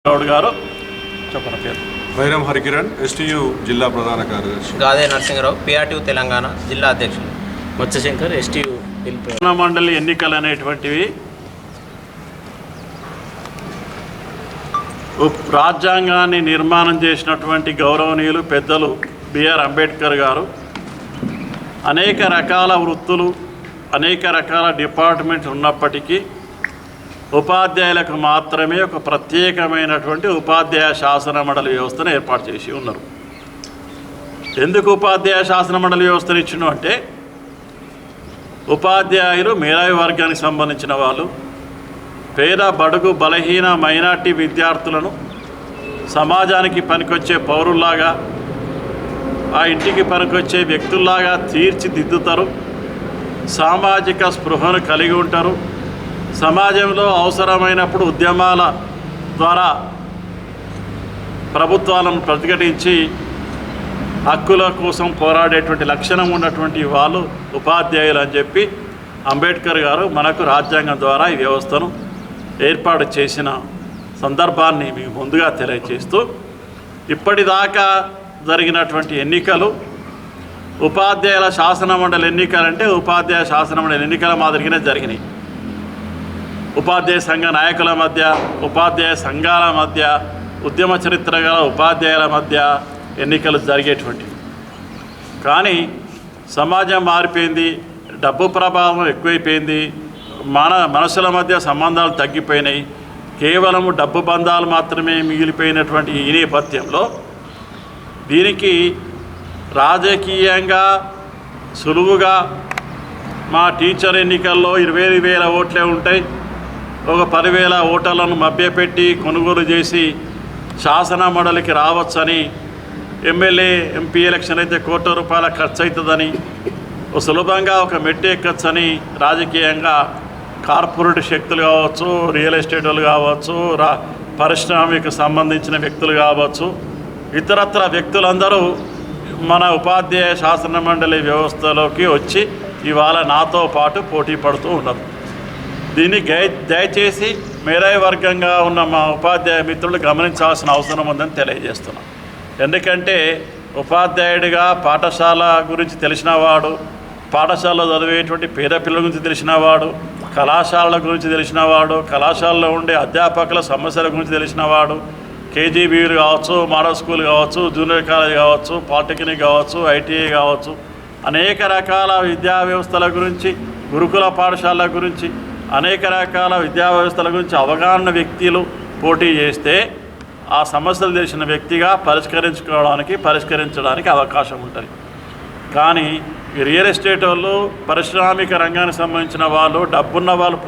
గౌడ్ గారు చెప్పండి పేరు. వైరం హరికిరణ్, ఎస్టీయూ జిల్లా ప్రధాన కార్యదర్శి. గాదే నరసింహరావు, పిఆర్టీయూ తెలంగాణ జిల్లా అధ్యక్షులు. మత్స్యశంకర్, ఎస్టీయూ మండలి ఎన్నికలు అనేటువంటివి రాజ్యాంగాన్ని నిర్మాణం చేసినటువంటి గౌరవనీయులు పెద్దలు బిఆర్ అంబేద్కర్ గారు అనేక రకాల వృత్తులు, అనేక రకాల డిపార్ట్మెంట్స్ ఉన్నప్పటికీ ఉపాధ్యాయులకు మాత్రమే ఒక ప్రత్యేకమైనటువంటి ఉపాధ్యాయ శాసన మండలి వ్యవస్థను ఏర్పాటు చేసి ఉన్నారు. ఎందుకు ఉపాధ్యాయ శాసన మండలి వ్యవస్థను ఇచ్చిను అంటే, ఉపాధ్యాయులు మేధావి వర్గానికి సంబంధించిన వాళ్ళు పేద, బడుగు, బలహీన, మైనార్టీ విద్యార్థులను సమాజానికి పనికొచ్చే పౌరుల్లాగా, ఆ ఇంటికి పనికొచ్చే వ్యక్తుల్లాగా తీర్చిదిద్దుతారు. సామాజిక స్పృహను కలిగి ఉంటారు. సమాజంలో అవసరమైనప్పుడు ఉద్యమాల ద్వారా ప్రభుత్వాలను ప్రతిఘటించి హక్కుల కోసం పోరాడేటువంటి లక్షణం ఉన్నటువంటి వాళ్ళు ఉపాధ్యాయులు అని చెప్పి అంబేద్కర్ గారు మనకు రాజ్యాంగం ద్వారా ఈ వ్యవస్థను ఏర్పాటు చేసిన సందర్భాన్ని మీకు ముందుగా తెలియజేస్తూ, ఇప్పటిదాకా జరిగినటువంటి ఎన్నికలు ఉపాధ్యాయుల శాసన మండలి ఎన్నికలంటే ఉపాధ్యాయ శాసన మండలి ఎన్నికల మాదిరిగానే జరిగినాయి. ఉపాధ్యాయ సంఘ నాయకుల మధ్య, ఉపాధ్యాయ సంఘాల మధ్య, ఉద్యమ చరిత్ర గల ఉపాధ్యాయుల మధ్య ఎన్నికలు జరిగేటువంటివి. కానీ సమాజం మారిపోయింది, డబ్బు ప్రభావం ఎక్కువైపోయింది, మనుషుల మధ్య సంబంధాలు తగ్గిపోయినాయి, కేవలము డబ్బు బంధాలు మాత్రమే మిగిలిపోయినటువంటి ఈ నేపథ్యంలో దీనికి రాజకీయంగా సులువుగా మా టీచర్ ఎన్నికల్లో 20,000 ఓట్లే ఉంటాయి, ఒక 10,000 ఓటర్లను మభ్యపెట్టి కొనుగోలు చేసి శాసన మండలికి రావచ్చని, ఎమ్మెల్యే ఎంపీ ఎలక్షన్ అయితే ₹1,00,00,000 ఖర్చు అవుతుందని, సులభంగా ఒక మెట్టు ఎక్కచ్చని రాజకీయంగా కార్పొరేట్ శక్తులు కావచ్చు, రియల్ ఎస్టేట్ వాళ్ళు కావచ్చు, పారిశ్రామిక సంబంధించిన వ్యక్తులు కావచ్చు, ఇతరత్ర వ్యక్తులందరూ మన ఉపాధ్యాయ శాసన మండలి వ్యవస్థలోకి వచ్చి ఇవాళ నాతో పాటు పోటీ పడుతూ ఉన్నారు. దీన్ని దయచేసి మేధావి వర్గంగా ఉన్న మా ఉపాధ్యాయ మిత్రులు గమనించాల్సిన అవసరం ఉందని తెలియజేస్తున్నాం. ఎందుకంటే ఉపాధ్యాయుడిగా పాఠశాల గురించి తెలిసినవాడు, పాఠశాలలో చదివేటువంటి పేద పిల్లల గురించి తెలిసినవాడు, కళాశాలల గురించి తెలిసినవాడు, కళాశాలలో ఉండే అధ్యాపకుల సమస్యల గురించి తెలిసినవాడు, కేజీబీలు కావచ్చు, మోడల్ స్కూల్ కావచ్చు, జూనియర్ కాలేజ్ కావచ్చు, పాలిటెక్నిక్ కావచ్చు, ఐటీఐ కావచ్చు, అనేక రకాల విద్యా వ్యవస్థల గురించి, గురుకుల పాఠశాలల గురించి, అనేక రకాల విద్యా వ్యవస్థల గురించి అవగాహన వ్యక్తులు పోటీ చేస్తే ఆ సమస్యలు తెలిసిన వ్యక్తిగా పరిష్కరించడానికి అవకాశం ఉంటుంది. కానీ ఈ రియల్ ఎస్టేట్ వాళ్ళు, పారిశ్రామిక రంగానికి సంబంధించిన వాళ్ళు, డబ్బున్న వాళ్ళు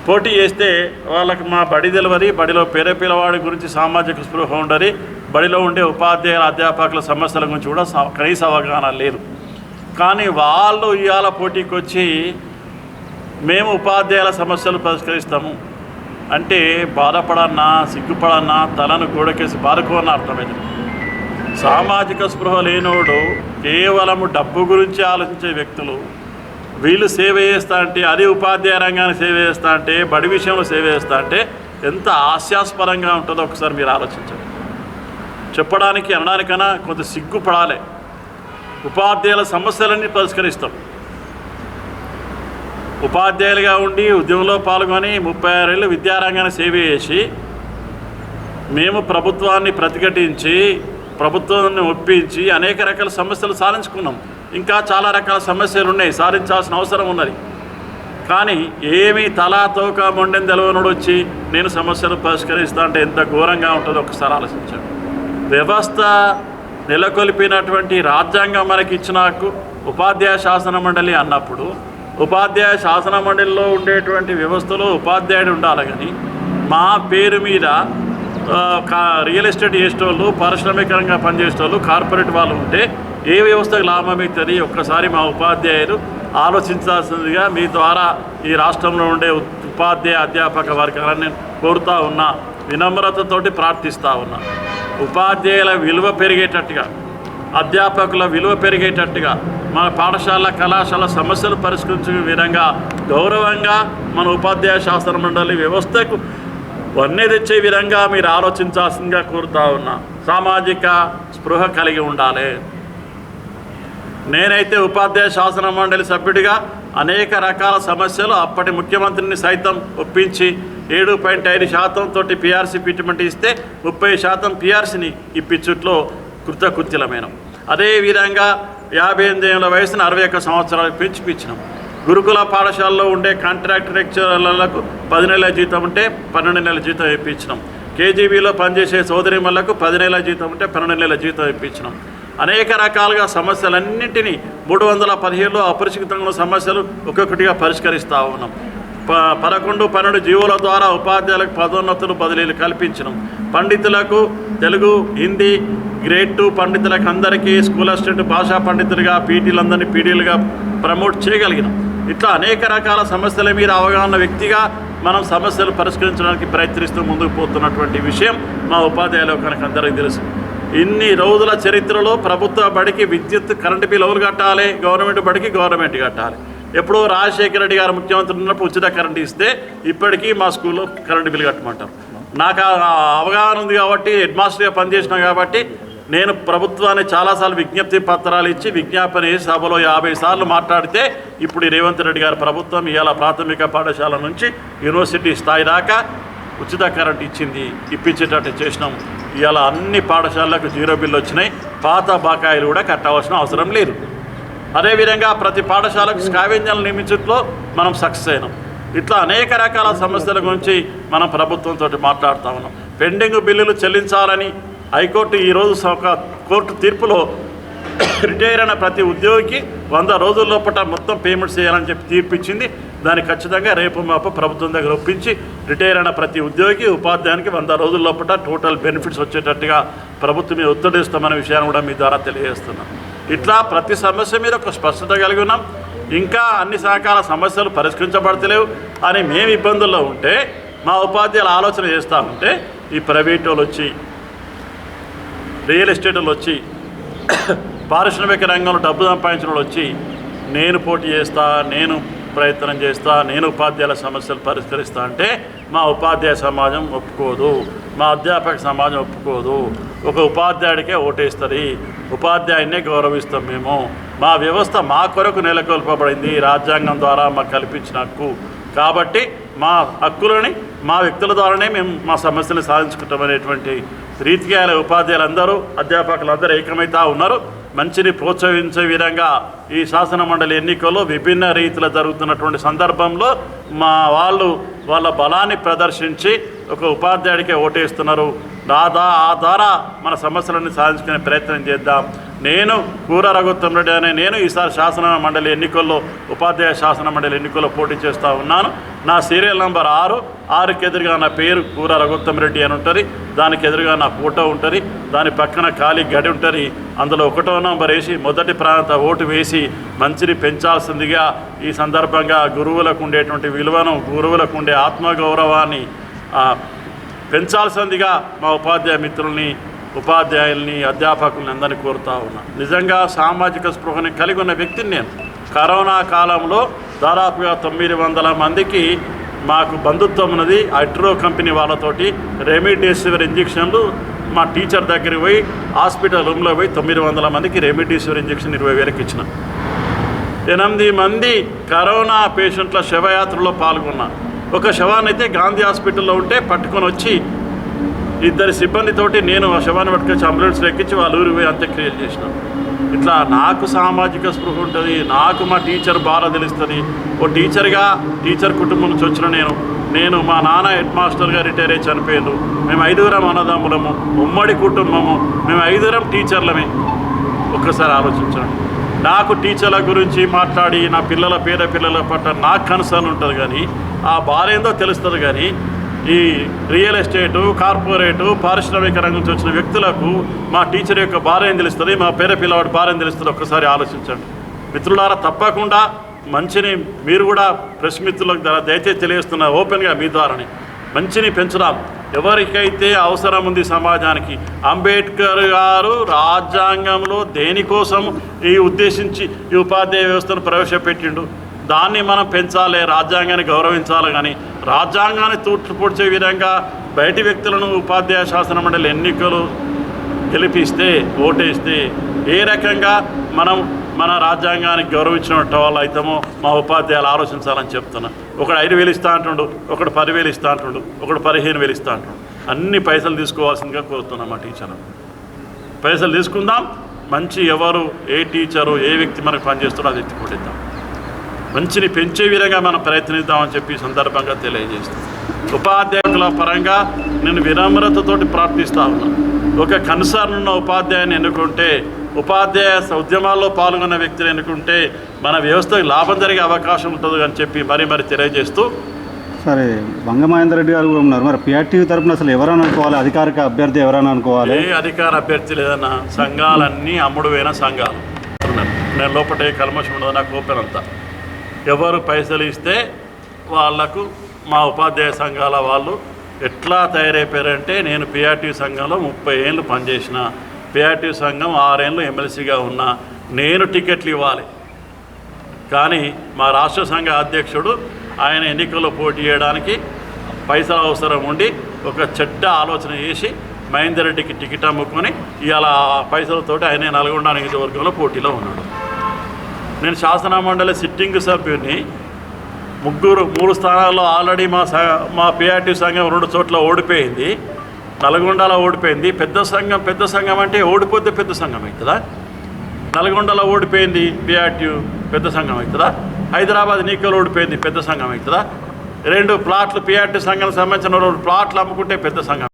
పోటీ చేస్తే వాళ్ళకి మా బడి తెలియదు, బడిలో పేద పిల్లవాడి గురించి సామాజిక స్పృహ ఉండదు, బడిలో ఉండే ఉపాధ్యాయుల, అధ్యాపకుల సమస్యల గురించి కూడా కనీస అవగాహన లేదు. కానీ వాళ్ళు ఇవాళ పోటీకి వచ్చి మేము ఉపాధ్యాయుల సమస్యలు పరిష్కరిస్తాము అంటే బాధపడన్నా, సిగ్గుపడన్నా, తలను గోడకేసి బాదుకోవన్న అర్థమైంది. సామాజిక స్పృహ లేనోడు, కేవలము డబ్బు గురించి ఆలోచించే వ్యక్తులు వీళ్ళు సేవ చేస్తా అంటే, అది ఉపాధ్యాయ రంగాన్ని సేవ చేస్తా అంటే, బడి విషయంలో సేవ చేస్తా అంటే ఎంత హాస్యాస్పదంగా ఉంటుందో ఒకసారి మీరు ఆలోచించండి. చెప్పడానికి, అనడానికన్నా కొంత సిగ్గుపడాలి. ఉపాధ్యాయుల సమస్యలన్నీ పరిష్కరిస్తాం. ఉపాధ్యాయులుగా ఉండి ఉద్యమంలో పాల్గొని 36 ఏళ్ళు విద్యారంగాన్ని సేవ చేసి మేము ప్రభుత్వాన్ని ప్రతిఘటించి, ప్రభుత్వాన్ని ఒప్పించి అనేక రకాల సమస్యలు సాధించుకున్నాం. ఇంకా చాలా రకాల సమస్యలు ఉన్నాయి, సాధించాల్సిన అవసరం ఉన్నది. కానీ ఏమీ తలా తోక మొండెం తెలవనుడు వచ్చి నేను సమస్యలు పరిష్కరిస్తా అంటే ఎంత ఘోరంగా ఉంటుందో ఒకసారి ఆలోచించండి. వ్యవస్థ నెలకొల్పినటువంటి రాజ్యాంగం మనకి ఇచ్చిన హక్కు ఉపాధ్యాయ శాసన మండలి అన్నప్పుడు, ఉపాధ్యాయ శాసన మండలిలో ఉండేటువంటి వ్యవస్థలో ఉపాధ్యాయుడు ఉండాలి. కానీ మా పేరు మీద రియల్ ఎస్టేట్ చేసేటోళ్ళు, పారిశ్రామికంగా పనిచేసేటోళ్ళు, కార్పొరేట్ వాళ్ళు ఉంటే ఏ వ్యవస్థకు లాభం అవుతుంది? ఒక్కసారి మా ఉపాధ్యాయులు ఆలోచించాల్సిందిగా మీ ద్వారా ఈ రాష్ట్రంలో ఉండే ఉపాధ్యాయ, అధ్యాపక వర్గాలను నేను కోరుతా ఉన్నా, వినమ్రతతోటి ప్రార్థిస్తూ ఉన్నా. ఉపాధ్యాయుల విలువ పెరిగేటట్టుగా, అధ్యాపకుల విలువ పెరిగేటట్టుగా, మన పాఠశాల కళాశాల సమస్యలు పరిష్కరించే విధంగా గౌరవంగా మన ఉపాధ్యాయ శాస్త్ర మండలి వ్యవస్థకు వన్నీ తెచ్చే విధంగా మీరు ఆలోచించాల్సిందిగా కోరుతా ఉన్నా. సామాజిక స్పృహ కలిగి ఉండాలి. నేనైతే ఉపాధ్యాయ శాసన మండలి సభ్యుడిగా అనేక రకాల సమస్యలు అప్పటి ముఖ్యమంత్రిని సైతం ఒప్పించి 7.5% తోటి పిఆర్సీ ఫిట్మెంట్ ఇస్తే 30% పిఆర్సీని ఇప్పించుట్లో కృతకృత్యులమైన. అదేవిధంగా 58 ఏళ్ల వయసును 61 సంవత్సరాలకు పెంచిపించినాం. గురుకుల పాఠశాలలో ఉండే కాంట్రాక్ట్ లెక్చరర్లకు 10 నెలల జీతం ఉంటే 12 నెలల జీతం ఇప్పించినాం. కేజీబీలో పనిచేసే సోదరిమణులకు 10 నెలల జీతం ఉంటే 12 నెలల జీతం ఇప్పించినాం. అనేక రకాలుగా సమస్యలన్నింటినీ 317లో అపరిష్కృతంగా సమస్యలు ఒక్కొక్కటిగా పరిష్కరిస్తూ ఉన్నాం. 11-12 జీవోల ద్వారా ఉపాధ్యాయులకు పదోన్నతులు బదిలీలు కల్పించినాం. పండితులకు తెలుగు, హిందీ, గ్రేడ్ 2 పండితులకు అందరికీ స్కూల్ అసిస్టెంట్ భాషా పండితులుగా పీటీలందరినీ పీడీలుగా ప్రమోట్ చేయగలిగినాం. ఇట్లా అనేక రకాల సమస్యల మీద అవగాహన వ్యక్తిగా మనం సమస్యలు పరిష్కరించడానికి ప్రయత్నిస్తూ ముందుకు పోతున్నటువంటి విషయం మా ఉపాధ్యాయ లోకానికి అందరికీ తెలుసు. ఇన్ని రోజుల చరిత్రలో ప్రభుత్వ బడికి విద్యుత్ కరెంటు బిల్ ఎవరు కట్టాలి? గవర్నమెంట్ బడికి గవర్నమెంట్ కట్టాలి. ఎప్పుడో రాజశేఖర రెడ్డి గారు ముఖ్యమంత్రి ఉన్నప్పుడు ఉచిత కరెంటు ఇస్తే ఇప్పటికీ మా స్కూల్లో కరెంటు బిల్ కట్టమంటారు. నాకు అవగాహన ఉంది కాబట్టి, హెడ్ మాస్టర్గా పనిచేసినా కాబట్టి నేను ప్రభుత్వాన్ని చాలాసార్లు విజ్ఞప్తి పత్రాలు ఇచ్చి విజ్ఞాపన చేసి సభలో 50 సార్లు మాట్లాడితే ఇప్పుడు ఈ రేవంత్ రెడ్డి గారి ప్రభుత్వం ఇవాళ ప్రాథమిక పాఠశాల నుంచి యూనివర్సిటీ స్థాయి దాకా ఉచిత కరెంట్ ఇప్పించేటట్టు చేసినాం. ఇవాళ అన్ని పాఠశాలలకు 0 బిల్లు వచ్చినాయి. పాత బకాయిలు కూడా కట్టవలసిన అవసరం లేదు. అదేవిధంగా ప్రతి పాఠశాలకు స్కావెంజర్లు నియమించడంలో మనం సక్సెస్ అయినాం. ఇట్లా అనేక రకాల సమస్యల గురించి మనం ప్రభుత్వంతో మాట్లాడుతూ ఉన్నాం. పెండింగ్ బిల్లులు చెల్లించాలని హైకోర్టు ఈరోజు ఒక కోర్టు తీర్పులో రిటైర్ అయిన ప్రతి ఉద్యోగికి 100 రోజుల లోపల మొత్తం పేమెంట్స్ చేయాలని చెప్పి తీర్పు ఇచ్చింది. దాన్ని ఖచ్చితంగా రేపు మాపు ప్రభుత్వం దగ్గర ఒప్పించి రిటైర్ అయిన ప్రతి ఉద్యోగికి, ఉపాధ్యాయునికి 100 రోజుల లోపల టోటల్ బెనిఫిట్స్ వచ్చేటట్టుగా ప్రభుత్వం మీద ఒత్తిడి ఇస్తామనే విషయాన్ని కూడా మీ ద్వారా తెలియజేస్తున్నాం. ఇట్లా ప్రతి సమస్య మీద ఒక స్పష్టత కలిగి ఉన్నాం. ఇంకా అన్ని రకాల సమస్యలు పరిష్కరించబడతలేవు అని మేము ఇబ్బందుల్లో ఉంటే మా ఉపాధ్యాయులు ఆలోచన చేస్తూ ఉంటే ఈ ప్రైవేట్ వాళ్ళు వచ్చి, రియల్ ఎస్టేట్ వాళ్ళు వచ్చి, పారిశ్రామిక రంగంలో డబ్బు సంపాదించిన వాళ్ళు వచ్చి నేను పోటీ చేస్తా, నేను ప్రయత్నం చేస్తా, నేను ఉపాధ్యాయుల సమస్యలు పరిష్కరిస్తా అంటే మా ఉపాధ్యాయ సమాజం ఒప్పుకోదు, మా అధ్యాపక సమాజం ఒప్పుకోదు. ఒక ఉపాధ్యాయుడికే ఓటేస్తుంది, ఉపాధ్యాయుడినే గౌరవిస్తాం మేము. మా వ్యవస్థ మా కొరకు నెలకొల్పబడింది, రాజ్యాంగం ద్వారా మాకు కల్పించిన హక్కు. కాబట్టి మా హక్కులని మా వ్యక్తుల ద్వారానే మేము మా సమస్యలు సాధించుకుంటామనేటువంటి రీతిగా ఉపాధ్యాయులందరూ, అధ్యాపకులందరూ ఏకమైతా ఉన్నారు. మంచిని ప్రోత్సహించే విధంగా ఈ శాసన మండలి ఎన్నికల్లో విభిన్న రీతిలో జరుగుతున్నటువంటి సందర్భంలో వాళ్ళ బలాన్ని ప్రదర్శించి ఒక ఉపాధ్యాయుడికే ఓటేస్తున్నారు. ఆ ద్వారా మన సమస్యలన్నీ సాధించుకునే ప్రయత్నం చేద్దాం. నేను కూర రఘుత్తం రెడ్డి అనే నేను ఈసారి శాసన మండలి ఎన్నికల్లో, ఉపాధ్యాయ శాసన మండలి ఎన్నికల్లో పోటీ చేస్తూ ఉన్నాను. నా సీరియల్ నంబర్ 6కి ఎదురుగా నా పేరు కూర రఘుత్తం రెడ్డి అని ఉంటుంది. దానికి ఎదురుగా నా ఫోటో ఉంటుంది. దాని పక్కన ఖాళీ గడి ఉంటుంది. అందులో 1వ నంబర్ వేసి మొదటి ప్రాంత ఓటు వేసి మంచిని పెంచాల్సిందిగా ఈ సందర్భంగా గురువులకు ఉండేటువంటి విలువను, గురువులకు ఉండే ఆత్మగౌరవాన్ని పెంచాల్సిందిగా మా ఉపాధ్యాయ మిత్రుల్ని, ఉపాధ్యాయుల్ని, అధ్యాపకుల్ని అందరినీ కోరుతా ఉన్నా. నిజంగా సామాజిక స్పృహని కలిగి ఉన్న వ్యక్తిని నేను. కరోనా కాలంలో దాదాపుగా 900 మందికి మాకు బంధుత్వం ఉన్నది. హైడ్రో కంపెనీ వాళ్ళతోటి రెమిడేసివిర్ ఇంజక్షన్లు మా టీచర్ దగ్గరికి పోయి హాస్పిటల్ రూమ్లో పోయి 900 మందికి రెమిడేసివిర్ ఇంజక్షన్ 20,000కి ఇచ్చిన. 8 మంది కరోనా పేషెంట్ల శవయాత్రలో పాల్గొన్నా. ఒక శవాన్ని అయితే గాంధీ హాస్పిటల్లో ఉంటే పట్టుకొని వచ్చి 2 సిబ్బందితోటి నేను ఆ శవాన్ని పట్టుకొచ్చి అంబులెన్స్లో ఎక్కించి వాళ్ళ ఊరికి పోయి అంత్యక్రియలు చేసినాను. ఇట్లా నాకు సామాజిక స్పృహ ఉంటుంది. నాకు మా టీచర్ బాధ తెలుస్తుంది. ఓ టీచర్ కుటుంబం నుంచి వచ్చిన నేను మా నాన్న హెడ్ మాస్టర్గా రిటైర్ అయ్యి చనిపోయారు. మేము 5 అన్నదమ్ములము, ఉమ్మడి కుటుంబము, మేము 5 టీచర్లమే. ఒక్కసారి ఆలోచించండి. నాకు టీచర్ల గురించి మాట్లాడి నా పేద పిల్లల పట్ల నాకు కన్సర్న్ ఉంటుంది, కానీ ఆ బాధ ఏందో తెలుస్తుంది. కానీ ఈ రియల్ ఎస్టేటు, కార్పొరేటు, పారిశ్రామిక రంగం నుంచి వచ్చిన వ్యక్తులకు మా టీచర్ యొక్క భార్య ఏం తెలుస్తుంది, మా పేద పిల్లవాడి భార్య ఏం తెలుస్తుంది. ఒక్కసారి ఆలోచించండి మిత్రులారా. తప్పకుండా మంచిని మీరు కూడా ప్రెస్ మిత్రులకు దయచేసి తెలియజేస్తున్న ఓపెన్గా మీ ద్వారానే మంచిని పెంచుదాం. ఎవరికైతే అవసరం ఉంది సమాజానికి. అంబేద్కర్ గారు రాజ్యాంగంలో దేనికోసం ఉద్దేశించి ఈ ఉపాధ్యాయ వ్యవస్థను ప్రవేశపెట్టిండు, దాన్ని మనం పెంచాలి, రాజ్యాంగాన్ని గౌరవించాలి. కానీ రాజ్యాంగాన్ని తూట్లు పొడిచే విధంగా బయటి వ్యక్తులను ఉపాధ్యాయ శాసన మండలి ఎన్నికలు గెలిపిస్తే ఓటేస్తే ఏ రకంగా మనం మన రాజ్యాంగానికి గౌరవించినట్టు వాళ్ళు అయితామో మా ఉపాధ్యాయులు ఆలోచించాలని చెప్తున్నా. ఒకడు 5,000 ఇస్తా అంటుండు, ఒకడు 10,000 ఇస్తా అంటుండు, ఒకడు 15,000 ఇస్తా అంటుండు. అన్ని పైసలు తీసుకోవాల్సిందిగా కోరుతున్నాం. మా టీచర్ పైసలు తీసుకుందాం. మంచి ఎవరు ఏ టీచరు ఏ వ్యక్తి మనకు పనిచేస్తాడో అది ఎత్తికొట్టిద్దాం. మంచిని పెంచే విధంగా మనం ప్రయత్నిద్దామని చెప్పి సందర్భంగా తెలియజేస్తాం. ఉపాధ్యాయుల పరంగా నేను వినమ్రతతోటి ప్రార్థిస్తా ఉన్నా. ఒక కన్సర్న్ ఉన్న ఉపాధ్యాయుని ఎన్నుకుంటే, ఉపాధ్యాయ ఉద్యమాల్లో పాల్గొన్న వ్యక్తిని ఎన్నుకుంటే మన వ్యవస్థకు లాభం జరిగే అవకాశం ఉంటుంది అని చెప్పి మరీ తెలియజేస్తూ, సరే వంగమహేందర్ రెడ్డి గారు కూడా ఉన్నారు. మరి పిఆర్టీ తరపున అసలు ఎవరైనా అనుకోవాలి? అధికారిక అభ్యర్థి ఎవరైనా అనుకోవాలి? ఏ అధికార అభ్యర్థి లేదన్నా. సంఘాలన్నీ అమ్ముడుపోయిన సంఘాలు. నేను లోపల కల్మషం ఉండదు, నాకు ఓపెన్ అంతా. ఎవరు పైసలు ఇస్తే వాళ్లకు మా ఉపాధ్యాయ సంఘాల వాళ్ళు ఎట్లా తయారైపోయారంటే, నేను పిఆర్టీ సంఘంలో 30 ఏళ్ళు పనిచేసిన, పిఆర్టీ సంఘం 6 ఏళ్ళు ఎమ్మెల్సీగా ఉన్నా, నేను టికెట్లు ఇవ్వాలి. కానీ మా రాష్ట్ర సంఘ అధ్యక్షుడు ఆయన ఎన్నికల్లో పోటీ చేయడానికి పైసలు అవసరం ఉండి ఒక చెడ్డ ఆలోచన చేసి మహేందర్ రెడ్డికి టికెట్ అమ్ముకొని ఇవాళ పైసలతోటి ఆయన నల్గొండ నియోజకవర్గంలో పోటీలో ఉన్నాడు. నేను శాసన మండలి సిట్టింగ్ సభ్యుని 3 స్థానాల్లో ఆల్రెడీ మా పిఆర్టీ సంఘం 2 చోట్ల ఓడిపోయింది. నల్గొండలో ఓడిపోయింది. పెద్ద సంఘం అంటే ఓడిపోతే పెద్ద సంఘం అవుతుందా? నల్గొండలో ఓడిపోయింది పిఆర్టీ పెద్ద సంఘం అవుతుందా? హైదరాబాద్ ఎన్నికల్లో ఓడిపోయింది పెద్ద సంఘం అవుతుందా? 2 ప్లాట్లు పిఆర్టీ సంఘానికి సంబంధించిన 2 ప్లాట్లు అమ్ముకుంటే పెద్ద సంఘం.